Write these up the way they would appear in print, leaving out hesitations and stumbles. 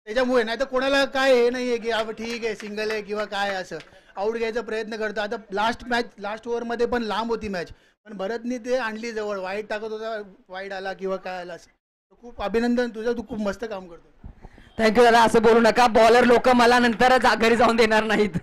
त्याच्यामुळे नाही तर कोणाला काय हे नाहीये की अब ठीक आहे सिंगल आहे किंवा काय असं आउट घ्यायचा प्रयत्न करतो. आता लास्ट ओव्हरमध्ये पण लांब होती मॅच, पण भरतनी ते आणली जवळ, वाईट टाकत होता, वाईट आला किंवा काय आला असं. खूप अभिनंदन तुझं, तू खूप मस्त काम करतो. थँक्यू दादा. असं बोलू नका, बॉलर लोक मला नंतर घरी जाऊन देणार नाहीत.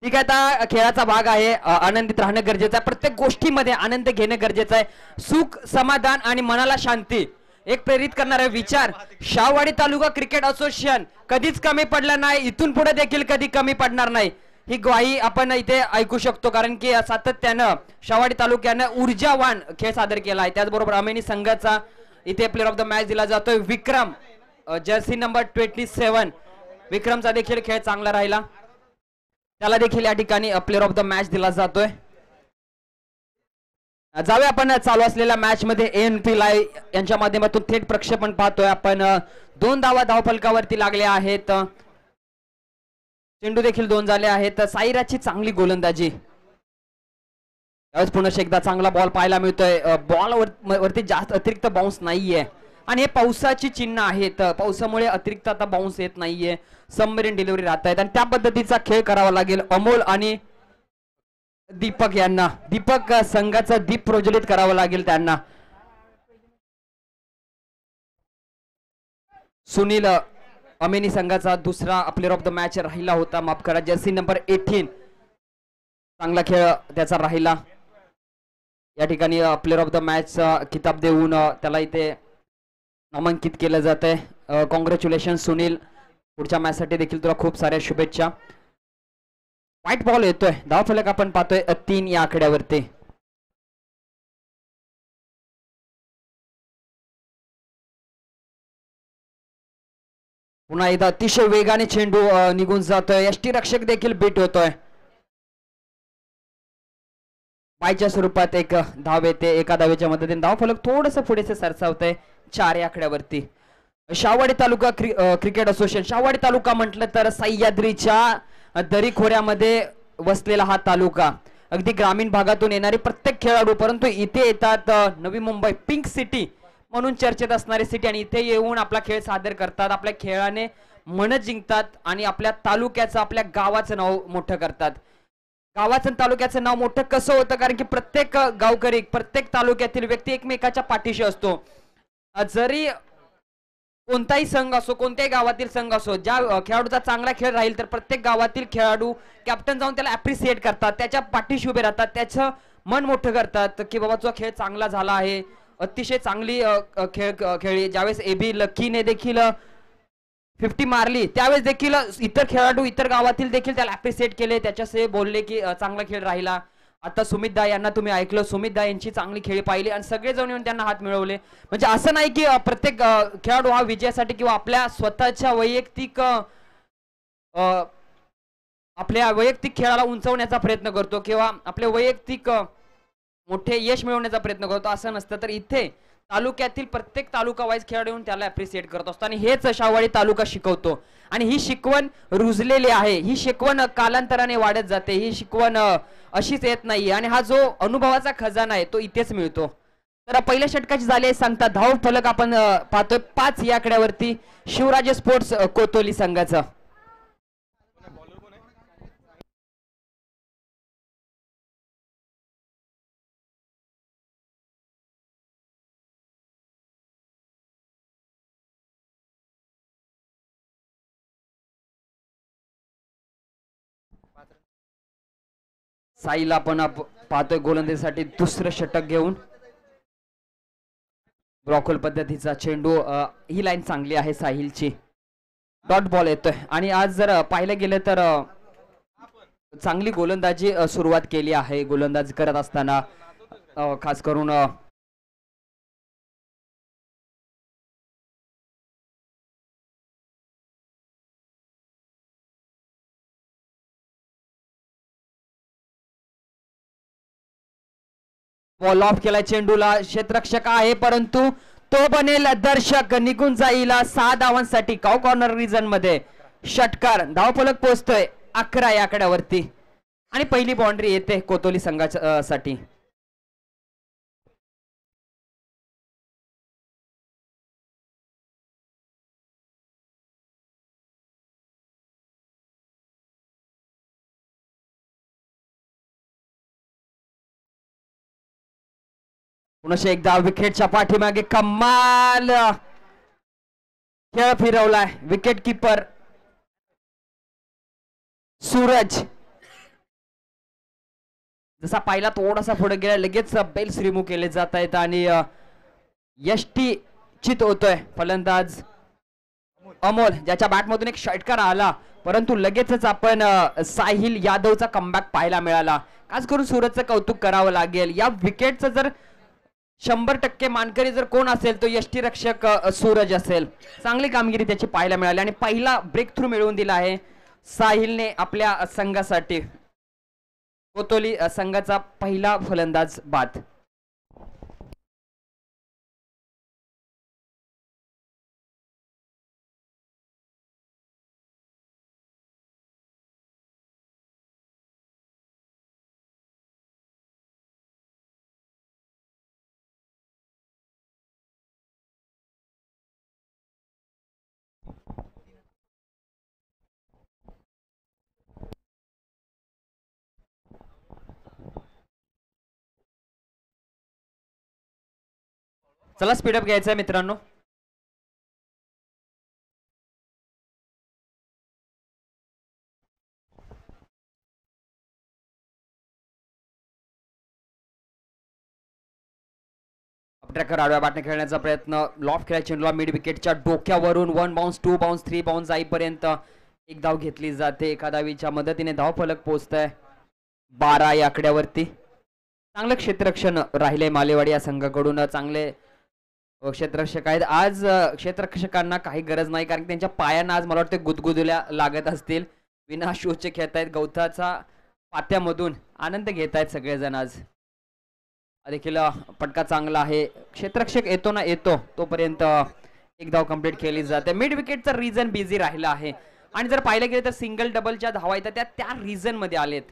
ठीक आहे, आता खेळाचा भाग आहे, आनंदित राहणं गरजेचं आहे. प्रत्येक गोष्टीमध्ये आनंद घेणं गरजेचं आहे. सुख, समाधान आणि मनाला शांती एक प्रेरित करणारे विचार शाहवाडी तालुका क्रिकेट असोसिएशन कधीच कमी पडलं नाही, इथून पुढे देखील कधी कमी पडणार नाही, ही ग्वाही आपण इथे ऐकू शकतो. कारण की सातत्यानं शाहवाडी तालुक्यानं ऊर्जावान खेळ सादर केला आहे. त्याचबरोबर अमेनी संघाचा इथे प्लेअर ऑफ द मॅच दिला जातोय विक्रम, जर्सी नंबर 27. विक्रमचा देखील खेळ चांगला राहिला, त्याला देखील या ठिकाणी प्लेअर ऑफ द मॅच दिला जातोय. जाऊया आपण चालू असलेल्या मॅच मध्ये ANP लाईव्ह यांच्या माध्यमातून थेट प्रक्षेपण पाहतोय आपण. 2 धावा धावफलकावरती लागल्या आहेत, चेंडू देखील 2 झाले आहेत. साईराजची चांगली गोलंदाजी, यावेळेस पुन्हा एकदा चांगला बॉल पाहायला मिळतोय. बॉल वरती जास्त अतिरिक्त बाउन्स नाहीये आणि हे पावसाची चिन्ह आहेत, पावसामुळे अतिरिक्त आता बाउन्स येत नाहीये, सबमरीन डिलिव्हरी राहत आहेत आणि त्या पद्धतीचा खेळ करावा लागेल अमोल आणि दीपक यांना. दीपक संघाचा दीप प्रज्वलित करावं लागेल त्यांना. सुनील अमेनी संघाचा दुसरा प्लेअर ऑफ द मॅच राहिला होता, माफ करा, जर्सी नंबर 18. चांगला खेळ त्याचा राहिला. या ठिकाणी प्लेअर ऑफ द मॅच किताब देऊन त्याला इथे नामांकित केलं जात आहे. कॉंग्रॅच्युलेशन सुनील, पुढच्या मॅच साठी देखील तुला खूप साऱ्या शुभेच्छा. व्हाईट बॉल येतोय, धावफलक आपण पाहतोय 3 या आकड्यावरती. पुन्हा एकदा अतिशय वेगाने चेंडू निघून जातोय, यष्टीरक्षक देखील बीट होतोय. बायच्या स्वरूपात एक धाव येते, एका धावेच्या मदतीने धावफलक थोडस पुढे सरसावतंय 4 या आकड्यावरती. शाहवाडी तालुका क्रिकेट असोसिएशन, शाहवाडी तालुका म्हटलं तर सह्याद्रीच्या दरी खोऱ्यामध्ये वसलेला हा तालुका, अगदी ग्रामीण भागातून येणारे प्रत्येक खेळाडू, परंतु इथे येतात नवी मुंबई पिंक सिटी म्हणून चर्चेत असणारी सिटी, आणि इथे येऊन आपला खेळ सादर करतात, आपल्या खेळाने मन जिंकतात आणि आपल्या तालुक्याचं, आपल्या गावाचं नाव मोठं करतात. गावाचं तालुक्याचं नाव मोठं कसं होतं, कारण की प्रत्येक गावकरी, प्रत्येक तालुक्यातील व्यक्ती एकमेकाच्या पाठीशी असतो. जरी कोणताही संघ असो, कोणत्याही गावातील संघ असो, ज्या खेळाडूचा चांगला खेळ राहील तर प्रत्येक गावातील खेळाडू कॅप्टन जाऊन त्याला अप्रिशिएट करतात, त्याच्या पाठीशी उभे राहतात, त्याचं मन मोठं करतात की बाबा तुझा खेळ चांगला झाला आहे, अतिशय चांगली खेळी. ज्यावेळेस AB लकीने देखील 50 मारली त्यावेळेस देखील इतर खेळाडू, इतर गावातील देखील त्याला अप्रिशिएट केले, त्याच्याशी बोलले की चांगला खेळ राहिला. आता सुमित दा यांना तुम्ही ऐकलं, सुमित दा यांची चांगली खेळी पाहिली आणि सगळेजण येऊन त्यांना हात मिळवले. म्हणजे असं नाही की प्रत्येक खेळाडू हा विजयासाठी किंवा आपल्या स्वतःच्या वैयक्तिक आपल्या वैयक्तिक खेळाला उंचवण्याचा प्रयत्न करतो किंवा आपले वैयक्तिक मोठे यश मिळवण्याचा प्रयत्न करतो, असं नसतं. तर इथे तालुक्यातील प्रत्येक तालुका वाईज खेळाडू येऊन त्याला अप्रिशिएट करत असतो आणि हेच शाहवाडी तालुका शिकवतो. आणि ही शिकवण रुजलेली आहे, ही शिकवण कालांतराने वाढत जाते, ही शिकवण अशीच येत नाही आणि हा जो अनुभवाचा खजाना आहे तो इथेच मिळतो. तर पहिल्या षटकाची झाली आहे सांगता धाव फलक आपण पाहतोय 5 या आकड्यावरती शिवराजे स्पोर्ट्स कोतोली संघाचा. साईला आपण पाहतोय गोलंदाजीसाठी दुसरं षटक घेऊन. ब्रॉकल पद्धतीचा चेंडू, ही लाईन चांगली आहे साहिलची, डॉट बॉल येतोय. आणि आज जर पाहिलं गेलं तर चांगली गोलंदाजी सुरुवात केली आहे. गोलंदाजी करत असताना खास करून बॉल ऑफ केला चेंडूला, क्षेत्ररक्षक आहे परंतु तो बनेल दर्शक, निघून जाईल 6 धावांसाठी काउ कॉर्नर रिजन मध्ये. षटकार, धावफलक पोहोचतोय 11 या आकड्यावरती आणि पहिली बाउंड्री येते कोतोली संघाच्या साठी. पुन्हा एकदा विकेटच्या पाठीमागे कमाल खेळ फिरवलाय विकेट किपर सूरज. जसा पाहिला थोडासा पुढे गेला लगेच बेल्स रिमूव्ह केले जात आहेत आणि यष्टी चित होतोय फलंदाज अमोल, ज्याच्या बॅटमधून एक षटकार आला परंतु लगेचच आपण साहिल यादवचा कमबॅक पाहायला मिळाला. खास करून सूरजचं कौतुक करावं लागेल. या विकेटचं जर 100% मानकरी जर कोण असेल तो यष्टीरक्षक सूरज असेल. चांगली कामगिरी त्याची पाहायला मिळाली आणि पहिला ब्रेक थ्रू मिळवून दिला आहे साहिलने आपल्या संघासाठी. कोतोली संघाचा पहिला फलंदाज बाद. चला स्पीडअप घ्यायचं आहे मित्रांनो. ट्रॅकर आडव्या बॅटने खेळण्याचा प्रयत्न. लॉफ्ट खेळायला चेंडूला मिड विकेटच्या डोक्यावरून 1 बाउन्स 2 बाउन्स 3 बाउन्स जाईपर्यंत एक धाव घेतली जाते. एका धावीच्या मदतीने धाव फलक पोहोचतंय 12 या आकड्यावरती. चांगलं क्षेत्ररक्षण राहिले मालेवाडी या संघाकडून. चांगले क्षेत्ररक्षक आहेत आज. क्षेत्ररक्षकांना काही गरज नाही कारण त्यांच्या पायांना आज मला वाटतं गुदगुदल्या लागत असतील. विना शूजचे खेळत आहेत. गवताचा पात्यामधून आनंद घेत आहेत सगळेजण आज. देखील पटका चांगला आहे. क्षेत्ररक्षक येतो ना येतो तोपर्यंत एक धाव कंप्लीट केली जाते. मिड विकेटचा रिझन बिझी राहिला आहे आणि जर पाहिलं गेलं तर सिंगल डबलच्या धावा येतात त्या रिझन मध्ये आलेत.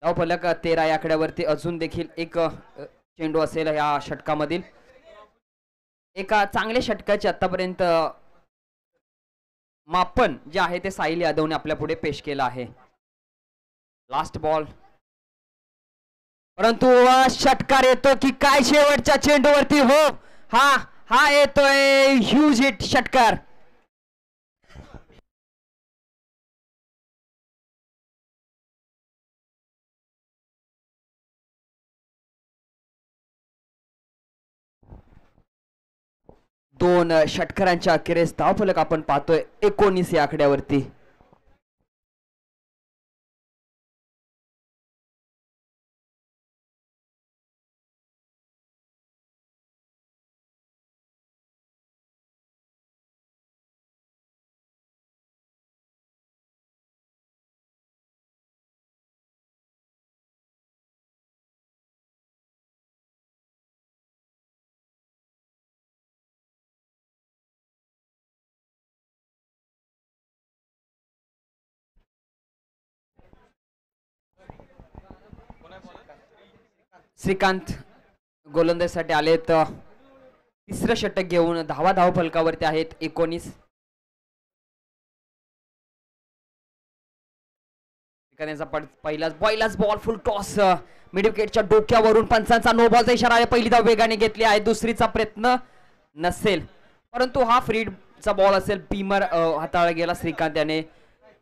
धाव फलक 13 या आकड्यावरती. अजून देखील एक चेंडू असेल या षटकामधील. एका चांगल्या षटकाचे आतापर्यंत मापन जे आहे ते साहिल यादवने आपल्या पुढे पेश केलं आहे. लास्ट बॉल परंतु षटकार येतो की काय शेवटच्या चेंडूवरती. हो हा हा येतोय ह्यूज हिट षटकार. दोन षटकारांच्या अखेरीस धावफलक आपण पाहतोय 19 या आकड्यावरती. श्रीकांत गोलंदाजीसाठी आलेत. तिसरं षटक घेऊन धाव फलकावरती आहेत 19. पहिलाच बॉल फुल टॉस मिड विकेटच्या डोक्यावरून. पंचांचा नो बॉलचा इशारा आहे. पहिली धाव वेगाने घेतली आहे. दुसरीचा प्रयत्न नसेल परंतु हा फ्रीडचा बॉल असेल. बीमर हाताळला गेला श्रीकांत याने.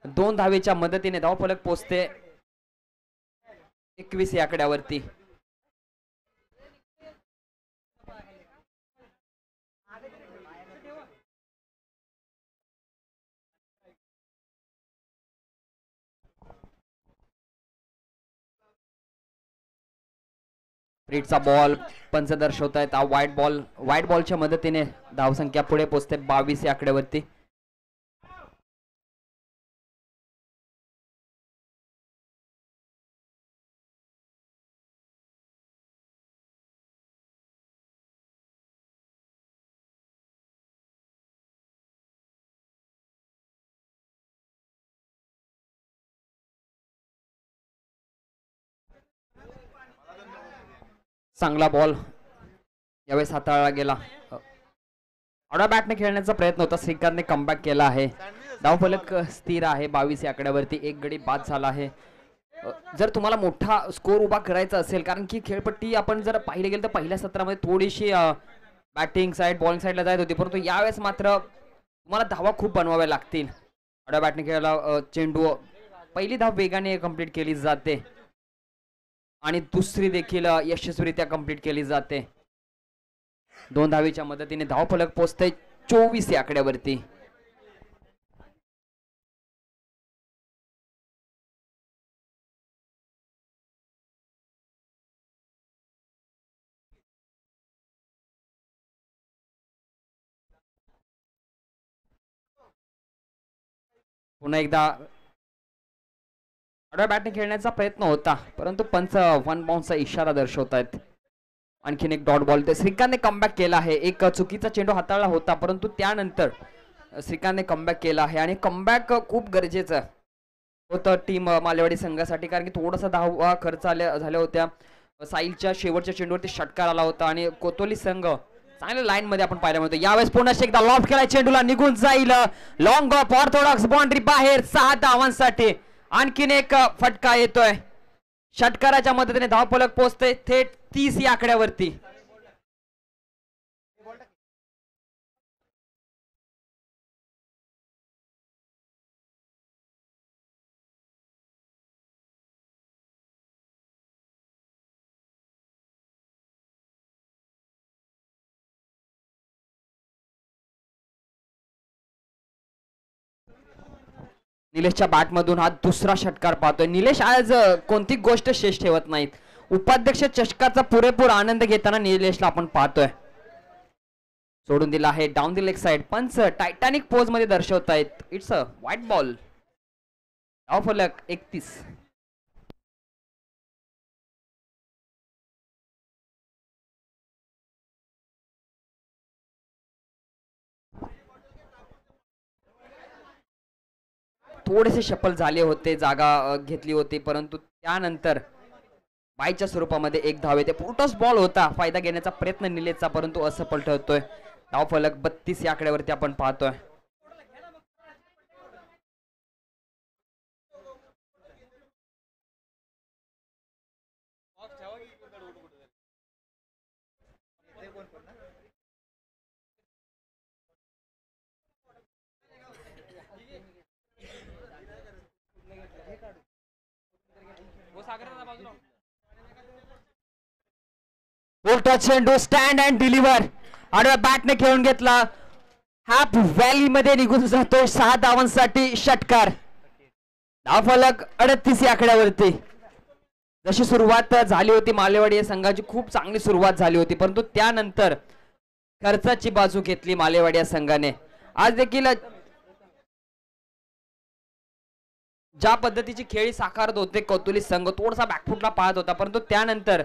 2 धावेच्या मदतीने धाव फलक पोहोचते 21 या आकड्यावरती. फ्रीडचा बॉल पंच दर्शवतायत. व्हाईट बॉलच्या मदतीने धावसंख्या पुढे पोहोचते 22 या आकड्यावरती. चांगला बॉल यावेळेस हाताळला गेला. आडव्या बॅटने खेळण्याचा प्रयत्न होता. श्रीकांतने कमबॅक केला आहे. धावफलक स्थिर आहे 22 या आकड्यावरती. एक गडी बाद झाला आहे. जर तुम्हाला मोठा स्कोर उभा करायचा असेल, कारण की खेळपट्टी आपण जर पाहिले गेलं तर पहिल्या सत्रामध्ये थोडीशी बॅटिंग साईड बॉलिंग साईडला जात होती, परंतु यावेळेस मात्र तुम्हाला धावा खूप बनवाव्या लागतील. आडव्या बॅटने खेळायला चेंडू पहिली धाव वेगाने कंप्लीट केली जाते आणि दुसरी देखील यशस्वीरित्या कंप्लीट केली जाते. 2 धावेच्या मदतीने धावफलक पोहोचते 24 या आकड्यावरती. पुन्हा एकदा आडव्या बॅटने खेळण्याचा प्रयत्न होता, परंतु पंच 1 बाउन्सचा इशारा दर्शवतायत. आणखीन एक डॉट बॉल. श्रीकांतने कमबॅक केला आहे. एक चुकीचा चेंडू हाताळला होता, परंतु त्यानंतर श्रीकांतने कमबॅक केला आहे आणि कमबॅक खूप गरजेचं होतं टीम मालेवाडी संघासाठी, कारण की थोडासा धावा खर्च झाल्या होत्या. साईलच्या शेवटच्या चेंडूवरती षटकार आला होता आणि कोतोली संघ चांगल्या लाईन मध्ये आपण पाहायला मिळतो. यावेळेस पुन्हा एकदा लॉफ्ट केला, चेंडूला निघून जाईल. लॉंग ऑफ ऑर्थोडॉक्स बाउंड्री बाहेर 6 धावांसाठी. आणखीन एक फटका येतोय. षटकाराच्या मदतीने धावफलक पोहोचते थेट 30 या आकड्यावरती. निलेशच्या बॅटमधून हा दुसरा षटकार पाहतोय. निलेश आज कोणती गोष्ट शेष ठेवत नाहीत. उपाध्यक्ष चषकाचा पुरेपूर आनंद घेताना निलेशला आपण पाहतोय. सोडून दिला आहे डाऊन द लेग साइड. पंच टायटॅनिक पोज मध्ये दर्शवतायत. It's a white ball. धावफलक 31. थोडेसे शफल झाले होते, जागा घेतली होती, परंतु त्यानंतर बायच्या स्वरूपामध्ये एक धाव येते. फुटॉस बॉल होता, फायदा घेण्याचा प्रयत्न निलेशचा, परंतु असफल ठरतोय. धावफलक 32 या आकड्यावरती आपण पाहतोय. उलटा चेंडू स्टँड अँड डिलिव्हर. आडव्या बॅटने खेळून घेतला. हाफ व्हॅली मध्ये निघून जातोय. 6 धावांसाठी षटकार. धावफलक 38 या आकड्यावरती. जशी सुरुवात झाली होती मालेवाडी या संघाची खूप चांगली सुरुवात झाली होती, परंतु त्यानंतर खर्चाची बाजू घेतली मालेवाडी या संघाने. आज देखील ज्या पद्धतीची खेळी साकारत होते कोतुली संघ, थोडासा बॅकफुटला पाहत होता, परंतु त्यानंतर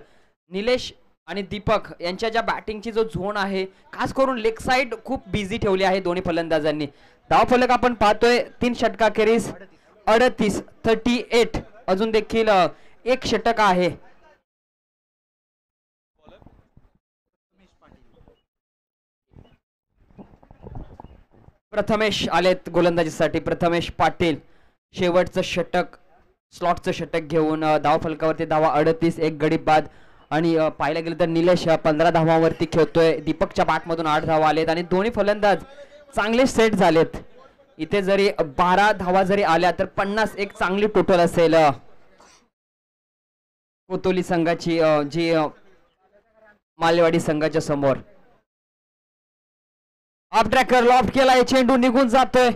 निलेश आणि दीपक यांच्या ज्या बॅटिंगची जो झोन आहे, खास करून लेग साइड खूप बिझी ठेवली आहे दोन्ही फलंदाजांनी. धावफलक आपण पाहतोय 3 षटकाखेरीज 38. अजून देखील एक षटक आहे. प्रथमेश आलेत गोलंदाजीसाठी. प्रथमेश पाटील शेवटचं षटक, स्लॉटचं षटक घेऊन धावफलकावरती धावा 38, एक गडी बाद. आणि पाहायला गेलं तर निलेश 15 धावांवरती खेळतोय. दीपकच्या बॅटमधून 8 धावा आलेत आणि दोन्ही फलंदाज चांगले सेट झालेत. इथे जरी 12 धावा जरी आल्या तर 50 एक चांगली टोटल असेल कोतोली संघाची, जी मालेवाडी संघाच्या समोर. ऑफ ट्रॅकर लॉफ्ट केलाय, चेंडू निघून जातोय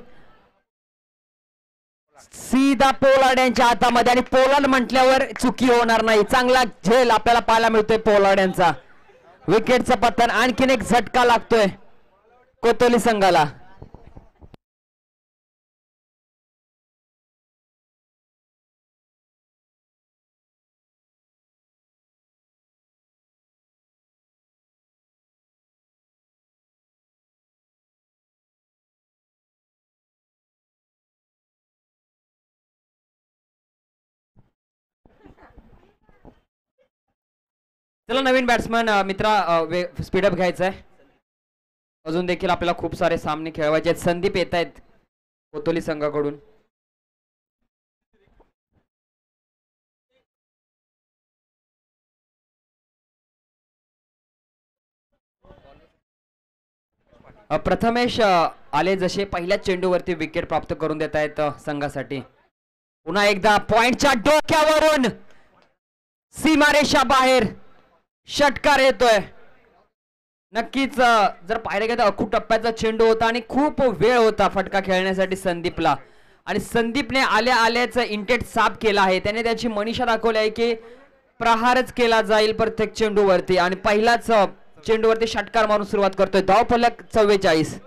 सीधा पोलार्ड यांच्या हातामध्ये. आणि पोलार्ड म्हटल्यावर चुकी होणार नाही. चांगला झेल आपल्याला पाहायला मिळतोय पोलार्ड यांचा. विकेटचं पतन. आणखीन एक झटका लागतोय कोतोली संघाला. चला नवीन बॅट्समन मित्रा स्पीडअप घ्यायचा आहे. अजून देखील आपल्याला खूप सारे सामने खेळवायचे आहेत. संदीप येत आहेत कोतोली संघाकडून. प्रथमेश आले जसे पहिल्याच चेंडूवरती विकेट प्राप्त करून देत आहेत संघासाठी. पुन्हा एकदा पॉइंटच्या डोक्यावरून सीमारेषा बाहेर षटकार येतोय. नक्कीच जर पाहिलं गेलं अखू टप्प्याचा चेंडू होता आणि खूप वेळ होता फटका खेळण्यासाठी संदीपला, आणि संदीपने आल्या आल्याचं इंटेट साफ केला आहे. त्याने त्याची मनीषा दाखवली आहे की प्रहारच केला जाईल प्रत्येक चेंडूवरती, आणि पहिलाच चेंडूवरती षटकार मारून सुरुवात करतोय. धावफलक 44.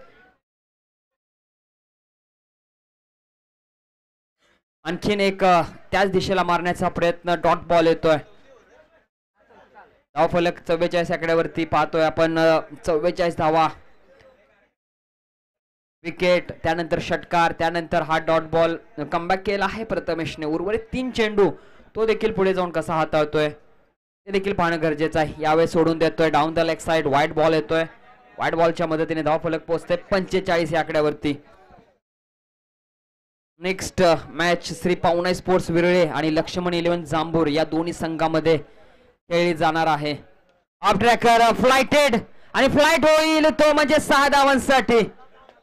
आणखीन एक त्याच दिशेला मारण्याचा प्रयत्न, डॉट बॉल येतोय. धावफलक 44 आकड्यावरती पाहतोय आपण. 44 धावा, विकेट, त्यानंतर षटकार, त्यानंतर हा डॉट बॉल. कमबॅक केला आहे प्रथमेशने. उर्वरित 3 चेंडू तो देखील पुढे जाऊन कसा हाताळतोय ते देखील पाहणं गरजेचं आहे. यावेळेस सोडून देतोय down the leg side. White ball येतोय. व्हाईट बॉलच्या मदतीने धावफलक पोहोचते 45 या आकड्यावरती. नेक्स्ट मॅच श्री पावनाई स्पोर्ट्स विरळे आणि लक्ष्मण 11 जांभूर या दोन्ही संघामध्ये खेळली जाणार आहे. ऑफ ट्रॅकर फ्लाइटेड, आणि फ्लाइट होईल तो म्हणजे 6 धावांसाठी.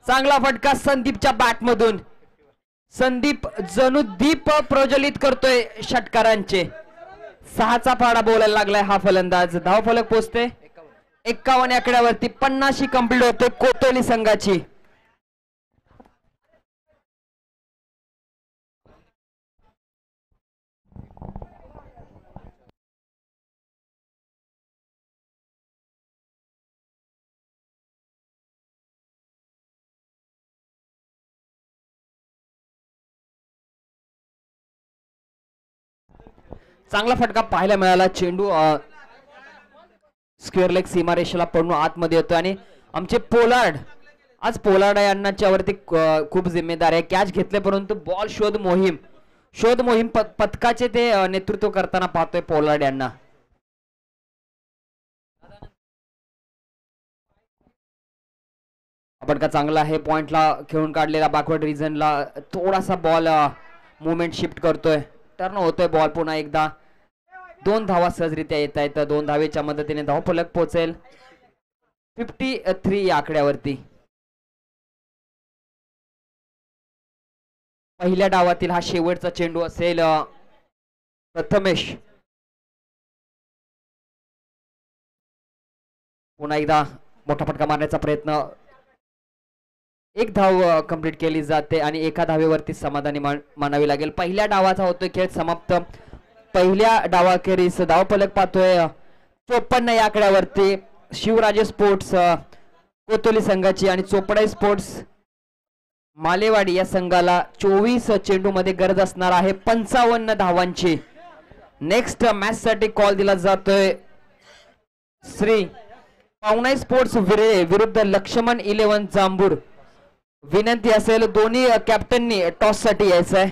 चांगला फटका संदीपच्या बॅट मधून. संदीप जणू दीप प्रज्वलित करतोय षटकारांचे. 6चा पाडा बोलायला लागलाय हा फलंदाज. धावफलक पोचते 51 आकड्यावरती. 50 कंप्लीट होते कोतोली संघाची. चांगला फटका पाहायला मिळाला. चेंडू स्क्वेअर लेग सीमारेषेला पडून आतमध्ये येतोय, आणि आमचे पोलार्ड, आज पोलार्ड यांच्या वरती खूप जिम्मेदार आहे. कॅच घेतले परंतु बॉल शोध मोहीम पथकाचे ते नेतृत्व करताना पाहतोय पोलार्ड यांना. फटका चांगला आहे. पॉइंटला खेळून काढलेला बॅकवर्ड रिजनला थोडासा बॉल मुवमेंट शिफ्ट करतोय. टर्न होतोय बॉल पुन्हा एकदा. 2 धावा सहजरित्या येत आहेत. 2 धावेच्या मदतीने धावफलक पोहोचेल 53 या आकड्यावरती. पहिल्या डावातील हा शेवटचा चेंडू असेल. प्रथमेश पुन्हा एकदा मोठा फटका मारण्याचा प्रयत्न. 1 धाव कंप्लीट केली जाते आणि 1 धावेवरती समाधानी मानावी लागेल. पहिल्या डावाचा होतोय खेळ समाप्त. पहिल्या डावाखेरीस धावफलक पाहतोय 54 या आकड्यावरती. शिवराजे स्पोर्ट्स कोतोली संघाची आणि चोपडा स्पोर्ट्स मालेवाडी या संघाला 24 चेंडू मध्ये गरज असणार आहे 55 धावांची. नेक्स्ट मॅच साठी कॉल दिला जातोय श्री पावनाई स्पोर्ट्स विरळे विरुद्ध लक्ष्मण 11 जांभूर. विनंती असेल दोन्ही कॅप्टननी टॉस साठी यायचं आहे.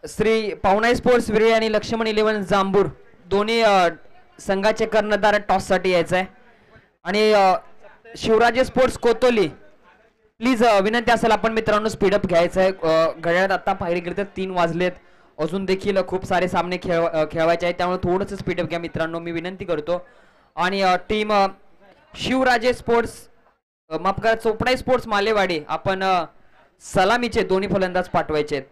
श्री पावनाई स्पोर्ट्स विरळे आणि लक्ष्मण 11 जांभूर दोन्ही संघाचे कर्णधार टॉस साठी यायचं आहे. आणि शिवराजे स्पोर्ट्स कोतोली प्लीज विनंती असेल आपण मित्रांनो स्पीडअप घ्यायचं आहे. घड्याळात आता पाहिजे गेले तर 3 वाजलेत. अजून देखील खूप सारे सामने खेळवायचे आहेत, त्यामुळे थोडंसं स्पीडअप घ्या मित्रांनो, मी विनंती करतो. आणि टीम शिवराजे स्पोर्ट्स माफ करा चोपडा स्पोर्ट्स मालेवाडी आपण सलामीचे दोन्ही फलंदाज पाठवायचे आहेत.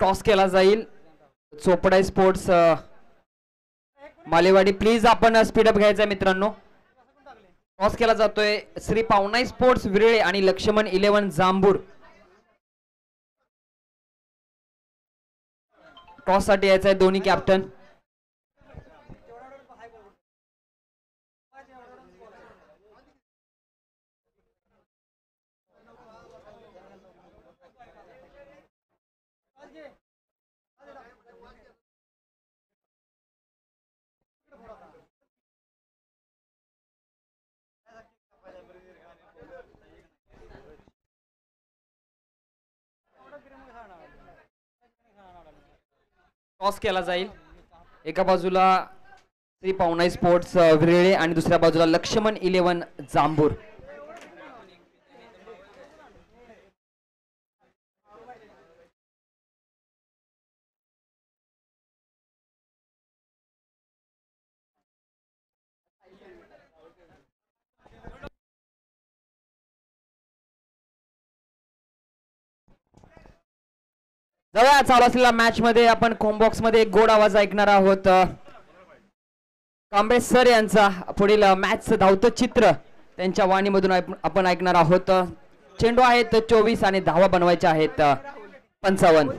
टॉस केला जाईल. चोपडा स्पोर्ट्स मालेवाडी प्लीज आपण स्पीडअप घ्यायचा मित्रांनो. टॉस केला जातोय श्री पावनाई स्पोर्ट्स विरळे आणि लक्ष्मण 11 जांभूर. टॉस साठी यायचं आहे दोन्ही कॅप्टन. टॉस केला जाईल. एका बाजूला श्री पावनाई स्पोर्ट्स विरळे आणि दुसऱ्या बाजूला लक्ष्मण 11 जांभूर. जवळ चालू असलेल्या मॅच मध्ये आपण कॉम्बॉक्स मध्ये एक गोड आवाज ऐकणार आहोत. कांबळे सर यांचा पुढील मॅचचं धावतं चित्र त्यांच्या वाणीमधून आपण ऐकणार आहोत. चेंडू आहेत 24 आणि धावा बनवायच्या आहेत 55.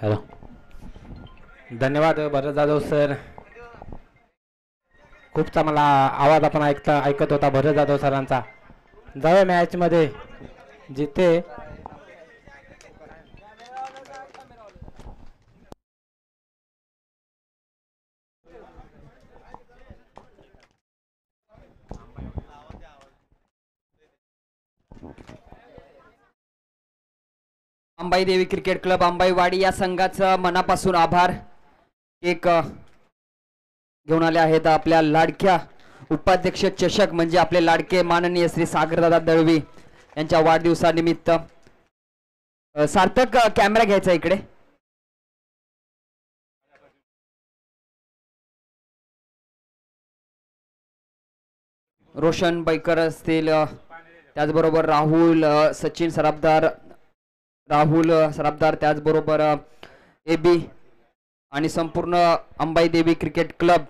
हॅलो, धन्यवाद भरत जाधव सर. खूप चांगला आवाज आपण ऐकत होता भरत जाधव सरांचा. जाऊया मॅच मध्ये. जिथे अंबाई देवी क्रिकेट क्लब अंबाईवाडी या संघाचं मनापासून आभार. एक घेऊन आले आहेत आपल्या लाडक्या उपाध्यक्ष चषक म्हणजे आपले लाडके माननीय श्री सागरदादा दळवी यांच्या वाढदिवसानिमित्त. सार्थक कॅमेरा घ्यायचा इकडे. रोशन बैकर असतील, त्याचबरोबर राहुल सचिन सराफदार, त्याचबरोबर एबी आणि संपूर्ण अंबाई देवी क्रिकेट क्लब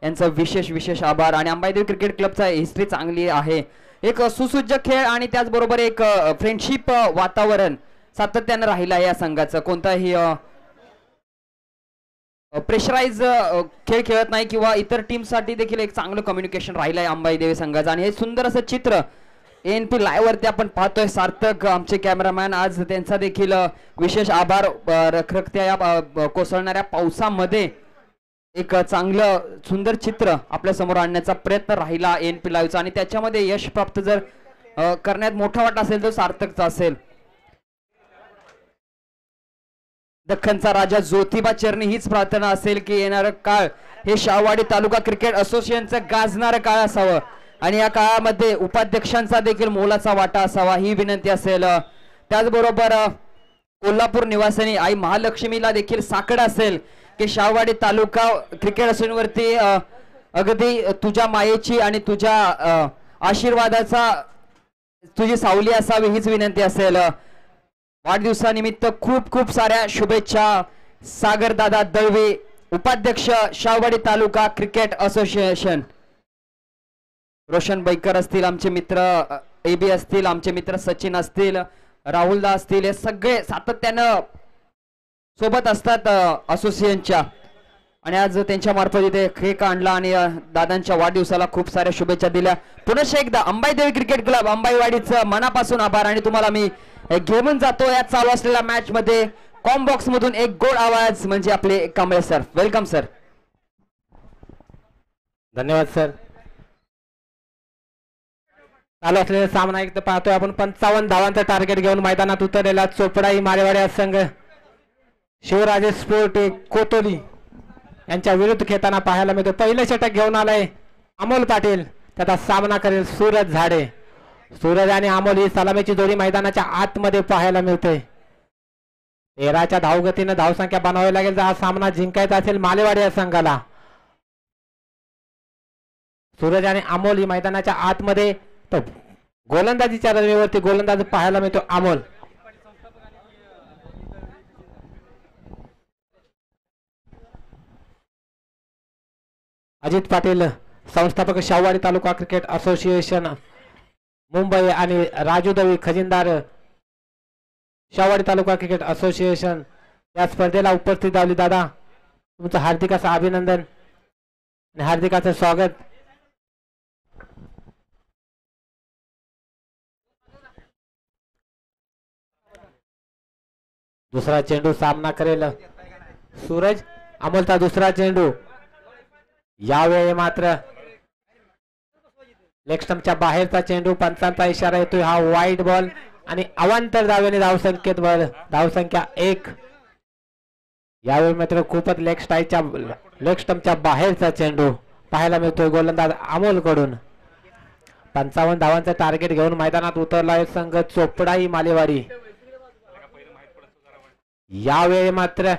यांचा विशेष आभार. आणि अंबाई देवी क्रिकेट क्लबचा हिस्ट्री चांगली आहे. एक सुसज्ज खेळ आणि त्याचबरोबर एक फ्रेंडशिप वातावरण सातत्यानं राहिलं आहे या संघाचं. कोणताही प्रेशराइज खेळ खेळत नाही किंवा इतर टीम साठी देखील एक चांगलं कम्युनिकेशन राहिलं आहे अंबाई देवी संघाचं. आणि हे सुंदर असं चित्र ANP लाईव्ह वरती आपण पाहतोय. सार्थक आमचे कॅमेरामॅन, आज त्यांचा देखील विशेष आभार. रखरखत्या या कोसळणाऱ्या पावसामध्ये एक चांगलं सुंदर चित्र आपल्या समोर आणण्याचा प्रयत्न राहिला ANP लाईव्हचा. आणि त्याच्यामध्ये यश प्राप्त जर करण्यात मोठा वाटा असेल तर सार्थकचा असेल. दख्खनचा राजा ज्योतिबा चरणी हीच प्रार्थना असेल की येणारं काळ हे शाहवाडी तालुका क्रिकेट असोसिएशनचं गाजणारं काळ असावं आणि या काळामध्ये उपाध्यक्षांचा देखील मोलाचा वाटा असावा ही विनंती असेल. त्याचबरोबर कोल्हापूर निवासिनी आई महालक्ष्मीला देखील साकड असेल की शाहवाडी तालुका क्रिकेट असोसिएशनवरती अगदी तुझ्या मायेची आणि तुझ्या आशीर्वादाचा तुझी सावली असावी हीच विनंती असेल. वाढदिवसानिमित्त खूप साऱ्या शुभेच्छा. सागरदादा दळवी, उपाध्यक्ष शाहवाडी तालुका क्रिकेट असोसिएशन. रोशन बैकर असतील, आमचे मित्र एबी असतील, आमचे मित्र सचिन असतील, राहुलदा असतील, हे सगळे सातत्यानं सोबत असतात असोसिएशनच्या. आणि आज त्यांच्या मार्फत इथे केक आणला आणि दादांच्या वाढदिवसाला खूप साऱ्या शुभेच्छा दिल्या. पुनश्च एकदा अंबाई देवी क्रिकेट क्लब अंबाईवाडीचं मनापासून आभार. आणि तुम्हाला मी घेऊन जातो या चालू असलेल्या मॅच मध्ये. कॉम्बॉक्स मधून एक गोड आवाज म्हणजे आपले कांबळे सर. Welcome sir. धन्यवाद सर. चालू असलेला सामना एकदा पाहतोय आपण. 55 धावांचं टार्गेट घेऊन मैदानात उतरलेला चोपडाई मारेवाडी संघ शिवराजे स्पोर्ट कोतोली यांच्या विरुद्ध खेळताना पाहायला मिळतो. पहिलं षटक घेऊन आलाय अमोल पाटील. त्याचा सामना करेल सूरज झाडे. सूरज आणि अमोल ही सलामीची जोडी मैदानाच्या आतमध्ये पाहायला मिळते. 13च्या धावगतीनं धावसंख्या बनवावी लागेल जर हा सामना जिंकायचा असेल मालेवाडी या संघाला. सूरज आणि अमोल ही मैदानाच्या आतमध्ये. तो गोलंदाजीच्या रनवेवरती गोलंदाज पाहायला मिळतो अमोल. अजित पाटील संस्थापक शाहवाडी तालुका क्रिकेट असोसिएशन मुंबई आणि राजू दळवी खजिनदार शाहवाडी तालुका क्रिकेट असोसिएशन या स्पर्धेला उपस्थित राहिली. दादा तुमचं हार्दिक असं अभिनंदन आणि हार्दिक असं स्वागत. दुसरा चेंडू सामना करेल सूरज अमोलचा दुसरा चेंडू यावेळी मात्र लेग स्टंपच्या बाहेरचा चेंडू. पंचांचा इशारा येतोय. हा वाईट बॉल आणि अवांतर धावेने धावसंख्येत धावसंख्या 1. यावेळी मात्र खूपच लेग स्टंपच्या बाहेरचा चेंडू पाहायला मिळतोय गोलंदाज अमोल कडून. 55 धावांचं टार्गेट घेऊन मैदानात उतरलाय संघ चोपडाई मालेवाडी. यावेळी मात्र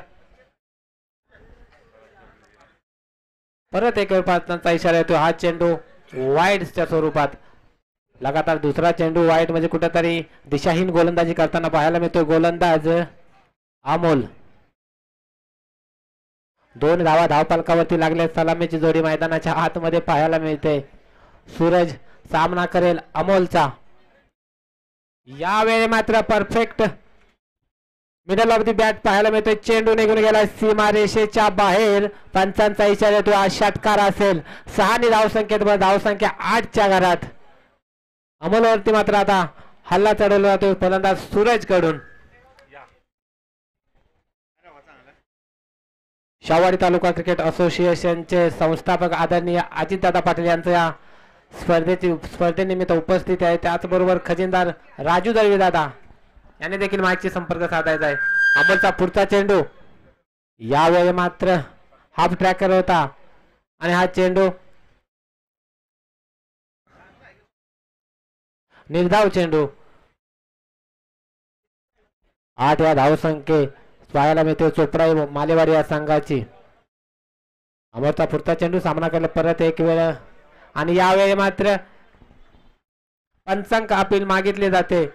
परत एक पाचांचा इशारा येतो. हा चेंडू वाईडच्या स्वरूपात. लगातार दुसरा चेंडू वाईट म्हणजे कुठेतरी दिशाहीन गोलंदाजी करताना पाहायला मिळतोय गोलंदाज अमोल. 2 धावा धावफलकावरती लागले. सलामीची जोडी मैदानाच्या आतमध्ये पाहायला मिळते. सूरज सामना करेल अमोलचा. यावेळी मात्र perfect middle of the bat पाहायला मिळतोय. चेंडू निघून गेला सीमा रेषेच्या बाहेर. पंचांचा इशारा येतो. हा षटकार असेल. 6 धावसंख्येत धावसंख्या 8च्या घरात. अमोलवरती मात्र आता हल्ला चढवला जातो फलंदाज सूरज कडून. शाहवाडी तालुका क्रिकेट असोसिएशनचे संस्थापक आदरणीय अजितदादा पाटील यांच्या या स्पर्धेनिमित्त उपस्थित आहे. त्याचबरोबर खजिनदार राजू दळवी दादा यांनी देखील माईकशी संपर्क साधायचा आहे. अमोलचा पुढचा चेंडू यावेळी मात्र हाफ ट्रॅकर होता आणि हा चेंडू निर्धाव चेंडू. 8 या धावसंख्ये पाहायला मिळते चोपडा मालेवाडी या संघाची. अमोलचा पुढचा चेंडू सामना केला परत एक वेळ आणि यावेळी मात्र पंचांक अपील मागितले जाते.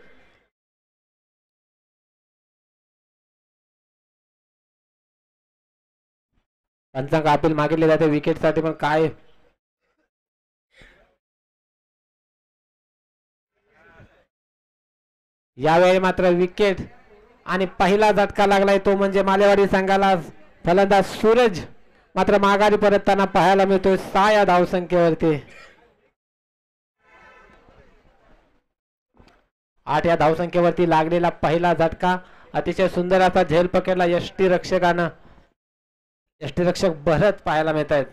पंचांक अपील मागितले जाते विकेटसाठी. पण काय यावेळी मात्र विकेट आणि पहिला झटका लागलाय तो म्हणजे मालेवाडी संघाला. फलंदाज सूरज मात्र माघारी परतताना पाहायला मिळतोय 6 या धावसंख्येवरती. 8 या धावसंख्येवरती लागलेला पहिला झटका. अतिशय सुंदर असा झेल पकडला यष्टीरक्षकानं. यष्टीरक्षक भरत पाहायला मिळत आहेत.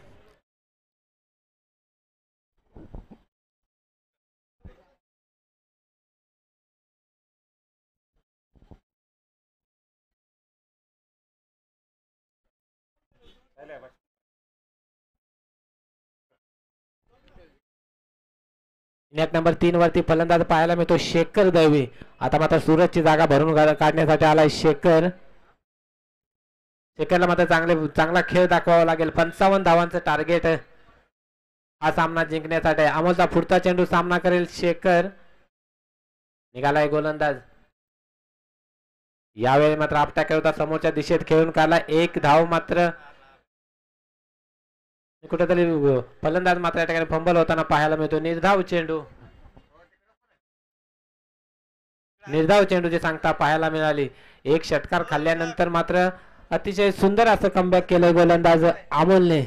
नेट नंबर 3 वरती फलंदाज पाहायला मिळतो शेखर दळवी. आता मात्र सूरजची जागा भरून काढण्यासाठी आलाय शेखर. शेखरला मात्र चांगला खेळ दाखवावा लागेल. 55 धावांचं टार्गेट हा सामना जिंकण्यासाठी. अमोलचा पुढचा चेंडू सामना करेल शेखर. निघालाय गोलंदाज. यावेळी मात्र आपटा होता समोरच्या दिशेत खेळून काढला. 1 धाव मात्र कुठेतरी फलंदाज मात्र या ठिकाणी फंबल होताना पाहायला मिळतो. निर्धाव चेंडूची सांगता पाहायला मिळाली. 1 षटकार खाल्ल्यानंतर मात्र अतिशय सुंदर असं कमबॅक केलंय गोलंदाज अमोलने.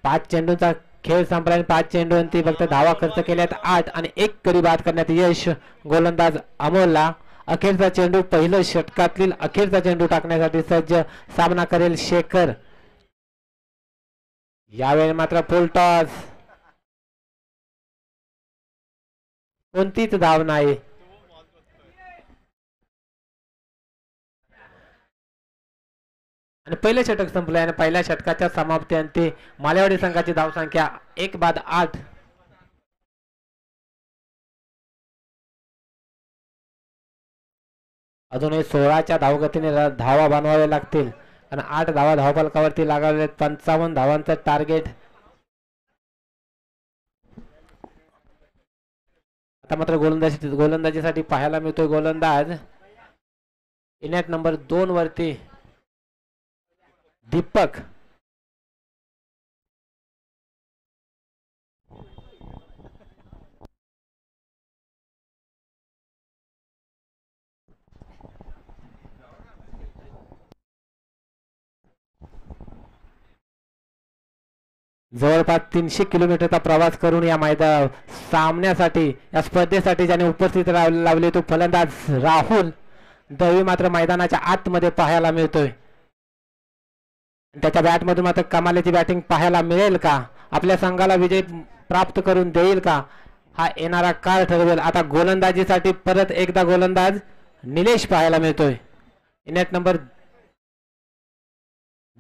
5 चेंडूचा खेळ संपला आणि 5 चेंडूंवरती फक्त धावा खर्च केल्यात 8 आणि 1 गडी बाद करण्यात यश गोलंदाज अमोलला. अखेरचा चेंडू पहिलं षटकातील अखेरचा चेंडू टाकण्यासाठी सज्ज. सामना करेल शेखर. यावेळी मात्र फुल टॉस. कोणतीच धाव नाही. आणि पहिलं षटक संपलंय आणि पहिल्या षटकाच्या समाप्तीअंती मालेवाडी संघाची धावसंख्या 1 बाद 8. अजूनही 16च्या धावगतीने धावा बनवावे लागतील आणि 8 धावा धावफलकावरती लागले. 55 धावांचं टार्गेट. आता मात्र गोलंदाजीसाठी पाहायला मिळतोय गोलंदाज इनेट नंबर 2 वरती दीपक. जवळपास 300 किलोमीटरचा प्रवास करून या मैदान सामन्यासाठी या स्पर्धेसाठी ज्याने उपस्थित लावले तो फलंदाज राहुल दळवी मात्र मैदानाच्या आतमध्ये पाहायला मिळतोय. त्याच्या बॅटमधून मात्र कमालीची बॅटिंग पाहायला मिळेल का, आपल्या संघाला विजय प्राप्त करून देईल का, हा येणारा काळ ठरवेल. आता गोलंदाजीसाठी परत एकदा गोलंदाज निलेश पाहायला मिळतोय. नेट नंबर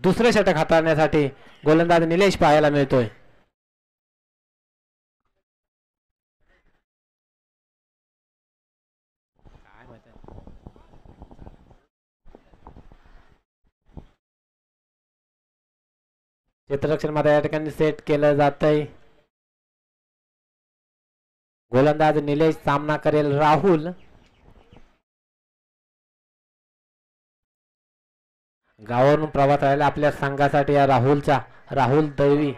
दुसरे षटक हाताळण्यासाठी गोलंदाज निलेश पाहायला मिळतोय. क्षेत्ररक्षण मध्ये या ठिकाणी सेट केलं जातंय. गोलंदाज निलेश सामना करेल राहुल. गावावरून प्रवास राहिला आपल्या संघासाठी या राहुल दैवी.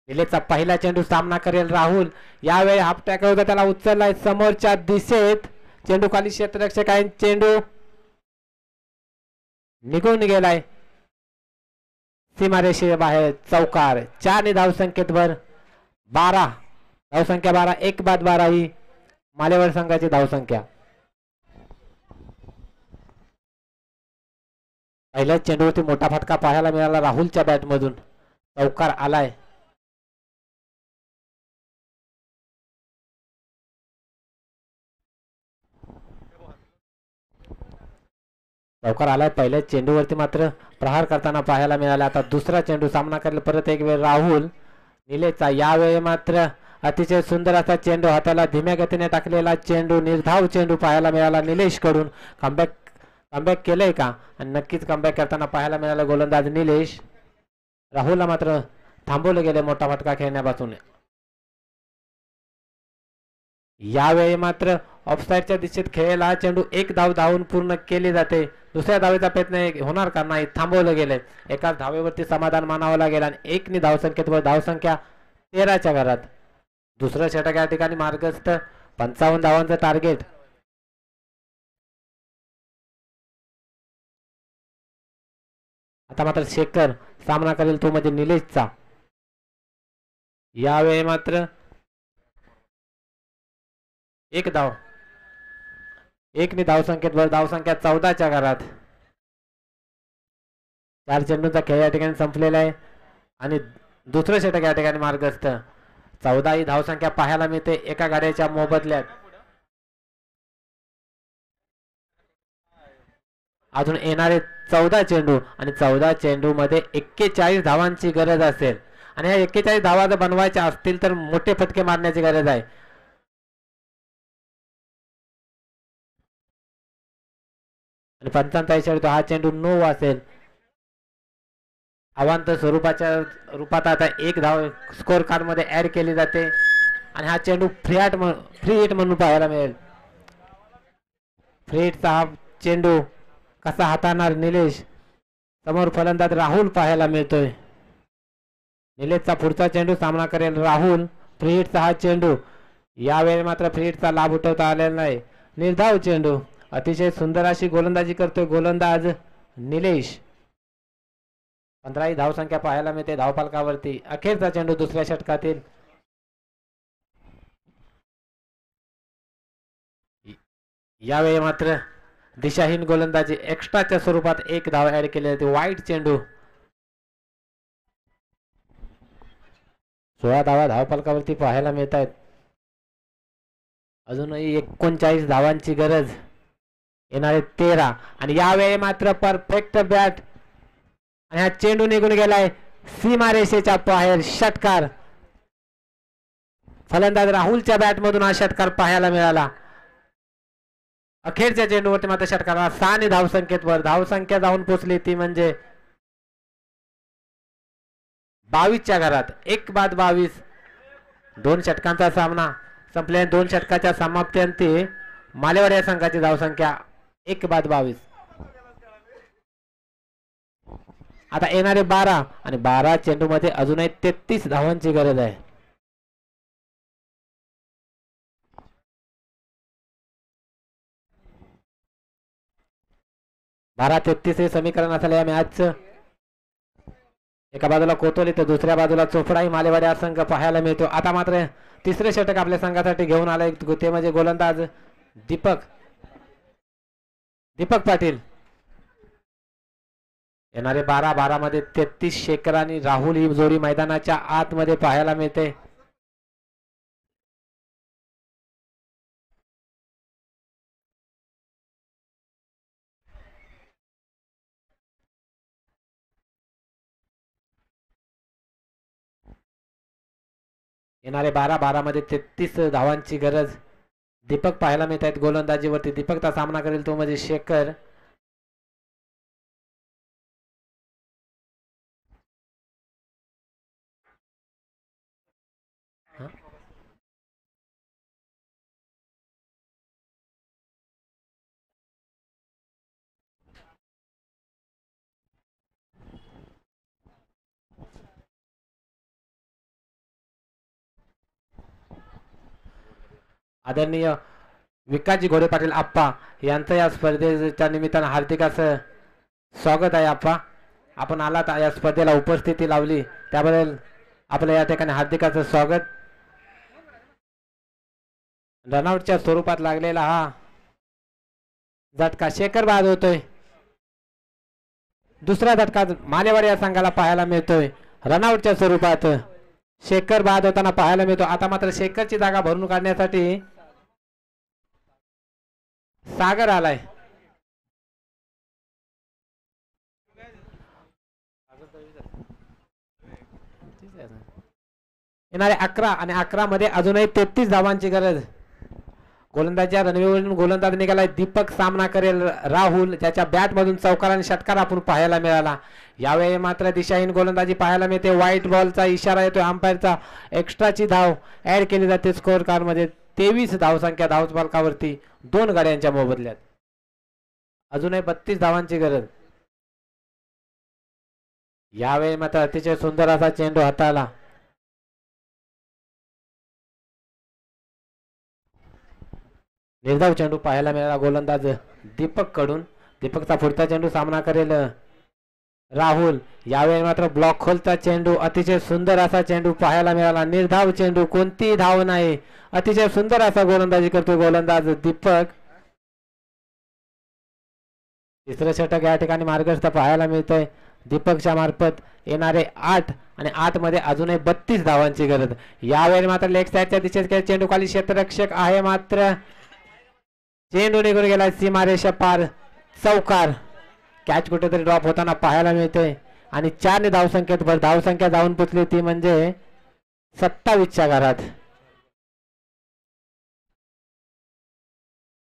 निलेशचा पहिला चेंडू सामना करेल राहुल. यावेळी हाफ टॅकल होता, त्याला उचललाय समोरच्या दिशेत. चेंडू खाली क्षेत्ररक्षक आहे, चेंडू निघून गेलाय सीमारेषे बाहेर. चौकार. 4 धावसंख्येत भर 12 धावसंख्या 12 1 बाद 12 ही मालेवाड संघाची धावसंख्या. पहिल्याच चेंडूवरती मोठा फटका पाहायला मिळाला राहुलच्या बॅटमधून. चौकार आलाय. चौकार आलाय. पहिल्याच चेंडूवरती मात्र प्रहार करताना पाहायला मिळाला. आता दुसरा चेंडू सामना करेल परत एक वेळ राहुल. निलेशचा यावेळी मात्र अतिशय सुंदर असा चेंडू, हाताला धीम्या गतीने टाकलेला चेंडू, निर्धाव चेंडू पाहायला मिळाला निलेश कडून. कमबॅक केलंय का, आणि नक्कीच कमबॅक करताना पाहायला मिळाला गोलंदाज निलेश. राहुलला मात्र थांबवलं गेले मोठा फटका खेळण्यापासून. यावेळी मात्र ऑफसाईडच्या दिशेत खेळला चेंडू 1 धाव धावून पूर्ण केली जाते. दुसऱ्या धावेचा प्रयत्न होणार का, नाही, थांबवलं गेले. एकाच धावेवरती समाधान मानावं लागेल आणि 1 धावसंख्येत धावसंख्या 13च्या घरात. दुसरं षटक या ठिकाणी मार्गस्थ. 55 धावांचं टार्गेट. आता मात्र शेखर सामना करेल तो म्हणजे निलेशचा. यावेळी मात्र 1 धाव. 1 धावसंख्येत भर धावसंख्या 14च्या घरात. 4 चेंडूंचा खेळ या ठिकाणी संपलेला आहे आणि दुसरं षटक या ठिकाणी मार्गस्थ. 14 ही धावसंख्या पाहायला मिळते एका गाड्याच्या मोबदल्यात. अजून येणारे 14 चेंडू आणि 14 चेंडू मध्ये 41 धावांची गरज असेल आणि या 41 धावा जर बनवायच्या असतील तर मोठे फटके मारण्याची गरज आहे. आणि 55 चेंडू हा चेंडू 9 असेल. अवांतर स्वरूपाच्या रूपात आता 1 धाव स्कोर कार्ड मध्ये ऍड केली जाते आणि हा चेंडू फ्री हिट म्हणून पाहायला मिळेल. फ्री हिटचा हा चेंडू कसा हाताळणार निलेश. समोर फलंदाज राहुल पाहायला मिळतोय. निलेशचा पुढचा चेंडू सामना करेल राहुल. फ्री हिटचा हा चेंडू. यावेळी मात्र फ्री हिटचा लाभ उठवता आलेला नाही. निर्धाव चेंडू. अतिशय सुंदर अशी गोलंदाजी करतोय गोलंदाज निलेश. 15 ही धावसंख्या पाहायला मिळते धावफलकावरती. अखेरचा चेंडू दुसऱ्या षटकातील. यावेळी मात्र दिशाहीन गोलंदाजी एक्स्ट्राच्या स्वरूपात 1 धाव ऍड केली जाते. वाईट चेंडू. 16 धावा धावफलकावरती पाहायला मिळत आहेत. अजूनही 39 धावांची गरज. येणारे 13 आणि यावेळी मात्र परफेक्ट बॅट आणि हा चेंडू निघून गेलाय सीमारेषेच्या बाहेर. षटकार. फलंदाज राहुलच्या बॅट मधून हा षटकार पाहायला मिळाला. अखेरच्या चेंडूवरती मात्र षटकार. 6 धावसंख्येत वर धावसंख्या जाऊन पोहोचली ती म्हणजे 22च्या घरात. 1 बाद 22. 2 षटकांचा सामना संपल्या. 2 षटकाच्या समाप्तीअंती मालेवाड या संघाची धावसंख्या 1 बाद 22. आता येणारे 12 आणि 12 चेंडू मध्ये अजूनही 33 धावांची गरज आहे. बारा 33 हे समीकरण असेल या मॅचचं. एका बाजूला कोतोली तर दुसऱ्या बाजूला चोपडाही मालेवाडी हा संघ पाहायला मिळतो. आता मात्र तिसरे षटक आपल्या संघासाठी घेऊन आलाय ते म्हणजे गोलंदाज दीपक पाटील. येणारे 12-12 मध्ये 33 शेखर आणि राहुल ही जोडी मैदानाच्या आतमध्ये पाहायला मिळते. येणारे 12-12 मध्ये 33 धावांची गरज. दीपक पाहायला मिळत आहेत गोलंदाजीवरती. दीपकचा सामना करेल तो म्हणजे शेखर. आदरणीय विकासजी घोडे पाटील आप्पा यांचं या स्पर्धेच्या निमित्तानं हार्दिक असं स्वागत आहे. आप्पा, आपण आलात या स्पर्धेला उपस्थिती लावली त्याबद्दल आपलं या ठिकाणी हार्दिक असं स्वागत. रनआउटच्या स्वरूपात लागलेला हा झटका शेखर बाद होतोय. दुसरा झटका मालेवाडी या संघाला पाहायला मिळतोय. रनआउटच्या स्वरूपात शेखर बाद होताना पाहायला मिळतो. आता मात्र शेखरची जागा भरून काढण्यासाठी सागर आलाय. येणारे 11 आणि 11 मध्ये अजूनही 33 धावांची गरज. गोलंदाजीच्या रणनीतीवरून गोलंदाज निघालाय दीपक. सामना करेल राहुल, ज्याच्या बॅट मधून चौकार आणि षटकार आपण पाहायला मिळाला. यावेळी मात्र दिशाहीन गोलंदाजी पाहायला मिळते. व्हाईट बॉलचा इशारा येतोय अंपायरचा. एक्स्ट्राची धाव ऍड केली जाते स्कोअर कार्ड मध्ये. 23 धावसंख्या धावफलकावरती 2 गाड्यांच्या मोबदल्यात. अजूनही 32 धावांची गरज. यावेळी मात्र अतिशय सुंदर असा चेंडू हाताला. निर्धाव चेंडू पाहायला मिळाला गोलंदाज दीपक कडून. दीपकचा पुढचा चेंडू सामना करेल राहुल. यावेळी मात्र ब्लॉक खोलचा चेंडू. अतिशय सुंदर असा चेंडू पाहायला मिळाला. निर्धाव चेंडू, कोणतीही धाव नाही. अतिशय सुंदर असा गोलंदाजी करतो गोलंदाज दीपक. तिसरं षटक या ठिकाणी मार्गस्थ पाहायला मिळतंय दीपकच्या मार्फत. येणारे 8 आणि 8 मध्ये अजूनही 32 धावांची गरज. यावेळी मात्र लेग साईडच्या दिशेत चेंडू खाली क्षेत्ररक्षक आहे मात्र चेंडू निघून गेला सीमारेषा पार. चौकार. कॅच कुठेतरी ड्रॉप होताना पाहायला मिळते आणि 4 ने धावसंख्येत भर. धावसंख्या जाऊन पोचली ती म्हणजे 27च्या घरात.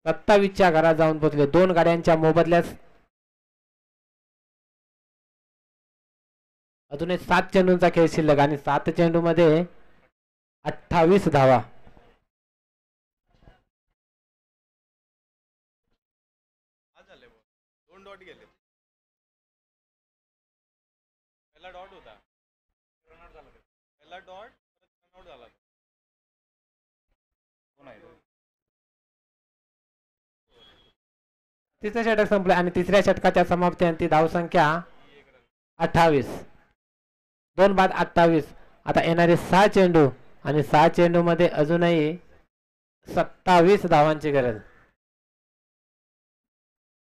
27च्या घरात जाऊन पोचले. 2 गाड्यांच्या मोबदल्यास अजून 7 चेंडूंचा खेळ शिल्लक आणि 7 चेंडू मध्ये 28 धावा. तिसरं षटक संपलं आणि तिसऱ्या षटकाच्या समाप्तीअंती धावसंख्या 28. 2 बाद 28. आता येणारे 6 चेंडू आणि 6 चेंडू मध्ये अजूनही 27 धावांची गरज.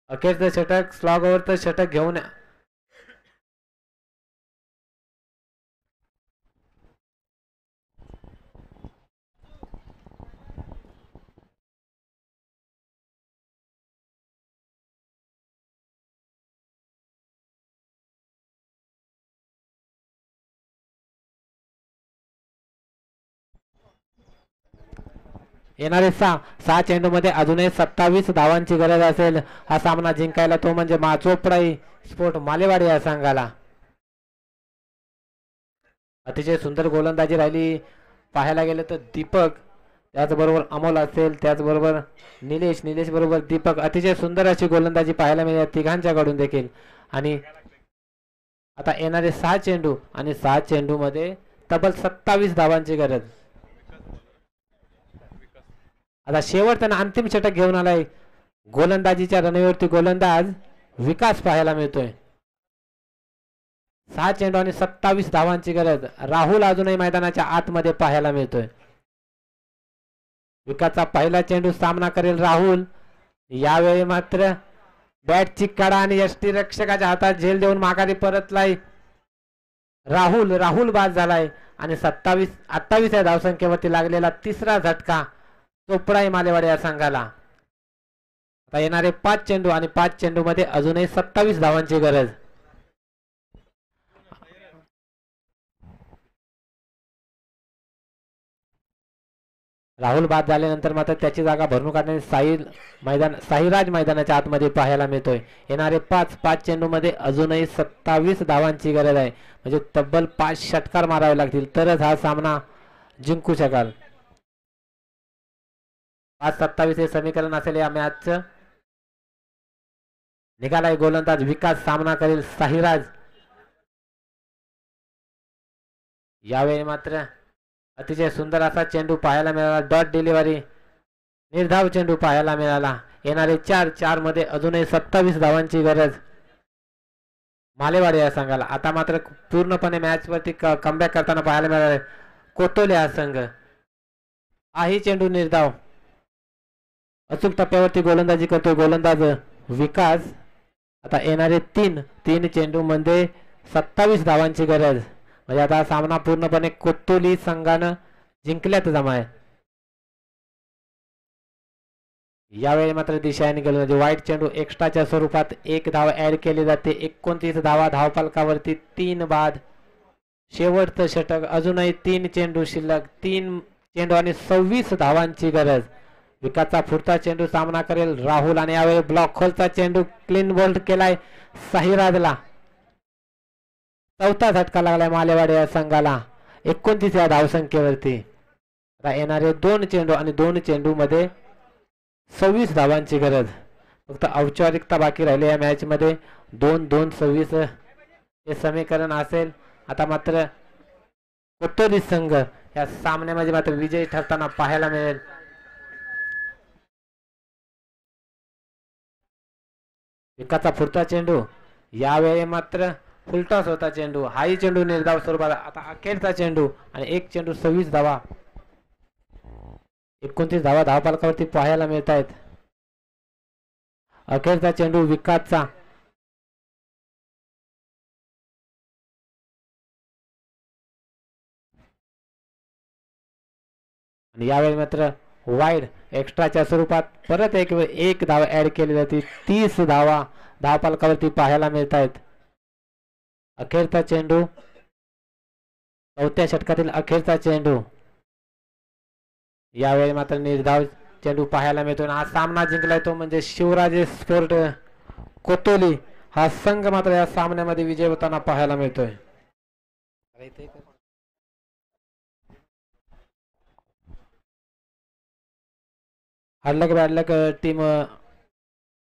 अखेरचं षटक स्लॉग ओव्हरचं षटक घेऊन येणारे 6 चेंडू मध्ये अजूनही 27 धावांची गरज असेल हा सामना जिंकायला. तो म्हणजे चोपडाई स्पोर्ट मालेवाडी या संघाला. अतिशय सुंदर गोलंदाजी राहिली पाहायला गेलं तर दीपक, त्याचबरोबर अमोल असेल, त्याचबरोबर निलेश बरोबर दीपक. अतिशय सुंदर अशी गोलंदाजी पाहायला मिळते तिघांच्याकडून देखील. आणि आता येणारे 6 चेंडू आणि 6 चेंडू मध्ये तब्बल 27 धावांची गरज. आता शेवटचा अंतिम षटक घेऊन आलाय गोलंदाजीच्या रणनीतीवरती गोलंदाज विकास पाहायला मिळतोय. 6 चेंडू आणि 27 धावांची गरज. राहुल अजूनही मैदानाच्या आतमध्ये पाहायला मिळतोय. विकासचा पहिला चेंडू सामना करेल राहुल. यावेळी मात्र बॅटची कडा आणि यष्टी रक्षकाच्या हातात झेल देऊन माघारी परतलाय राहुल बाद झालाय आणि 28 या धावसंख्येवरती लागलेला तिसरा झटका चोपडा मालेवाडी या संघाला. आता येणारे 5 चेंडू आणि 5 चेंडू मध्ये अजूनही 27 धावांची गरज. राहुल बाद झाल्यानंतर मात्र त्याची जागा भरून काढण्याने साईराज मैदानाच्या आतमध्ये पाहायला मिळतोय. येणारे 5 चेंडू मध्ये अजूनही 27 धावांची गरज आहे. म्हणजे तब्बल 5 षटकार मारावे लागतील तरच हा सामना जिंकू शकाल. 5-27 हे समीकरण असेल या मॅचचं. निघालाय गोलंदाज विकास, सामना करेल साहिराज. यावेळी मात्र अतिशय सुंदर असा चेंडू पाहायला मिळाला. डॉट डिलिव्हरी, निर्धाव चेंडू पाहायला मिळाला. येणारे 4 मध्ये अजूनही 27 धावांची गरज मालेवाडी या संघाला. आता मात्र पूर्णपणे मॅच वरती कमबॅक करताना पाहायला मिळाले कोतोले हा संघ. हाही चेंडू निर्धाव, अचूक टप्प्यावरती गोलंदाजी करतोय गोलंदाज विकास. आता येणारे 3 चेंडू मध्ये 27 धावांची गरज. म्हणजे आता सामना पूर्णपणे कोतोली संघानं जिंकल्यात जमा आहे. यावेळी मात्र दिशाने गेलो म्हणजे वाईट चेंडू एक्स्ट्राच्या स्वरूपात 1 धाव ऍड केली जाते. 29 धावा धावफलकावरती, 3 बाद. शेवटचं षटक, अजूनही 3 चेंडू शिल्लक. 3 चेंडू आणि 26 धावांची गरज. विकासचा पुढचा चेंडू सामना करेल राहुल आणि यावेळी ब्लॉक खोलचा चेंडू क्लीन बोल्ड केलाय साहिराजला. चौथा झटका लागलाय मालेवाडी या संघाला 29 या धावसंख्येवरती. आता येणारे 2 चेंडू आणि 2 चेंडू मध्ये 26 धावांची गरज. फक्त औपचारिकता बाकी राहिली या मॅच मध्ये. 2-2-26 हे समीकरण असेल. आता मात्र कोतोली संघ या सामन्यामध्ये मात्र विजयी ठरताना पाहायला मिळेल. विकासचा पुढचा चेंडू, यावेळी मात्र फुलटॉस होता चेंडू. हाही चेंडू निर्धाव स्वरूपात. आता अखेरचा चेंडू आणि 1 चेंडू 26 धावा. 29 धावा धावफलकावरती पाहायला मिळत आहेत. अखेरचा चेंडू विकासचा. आणि यावेळी मात्र वाईड एक्स्ट्राच्या स्वरूपात परत एक धाव ऍड केली जाते. 30 धावा धावफलकावरती पाहायला मिळत आहेत. अखेरचा चेंडू, चौथ्या षटकातील अखेरचा चेंडू. यावेळी मात्र निर्धाव चेंडू पाहायला मिळतो. हा सामना जिंकलाय तो म्हणजे शिवराजे स्पोर्ट कोतोली हा संघ मात्र या सामन्यामध्ये विजय होताना पाहायला मिळतोय. हार्डलक बॅडलक टीम